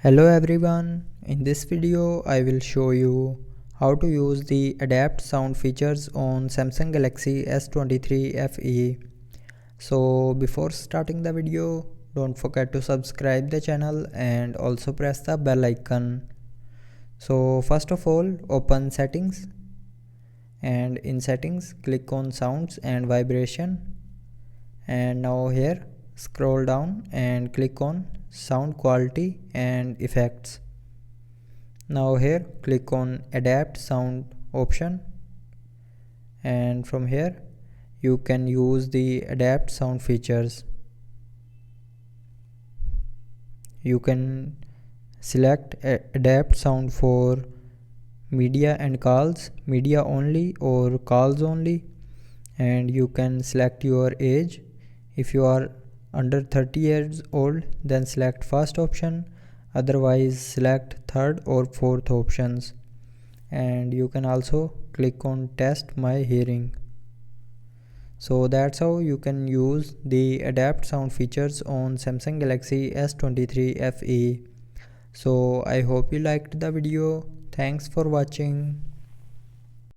Hello everyone, in this video I will show you how to use the adapt sound features on Samsung Galaxy S23 FE. So before starting the video, don't forget to subscribe the channel and also press the bell icon. So first of all, open settings, and in settings click on sounds and vibration, and now here scroll down and click on sound quality and effects. Now here click on adapt sound option, and from here you can use the adapt sound features. You can select adapt sound for media and calls, media only or calls only, and you can select your age. If you are under 30 years old, then select first option, otherwise select third or fourth options. And you can also click on test my hearing. So that's how you can use the adapt sound features on Samsung Galaxy S23 FE. So I hope you liked the video. Thanks for watching.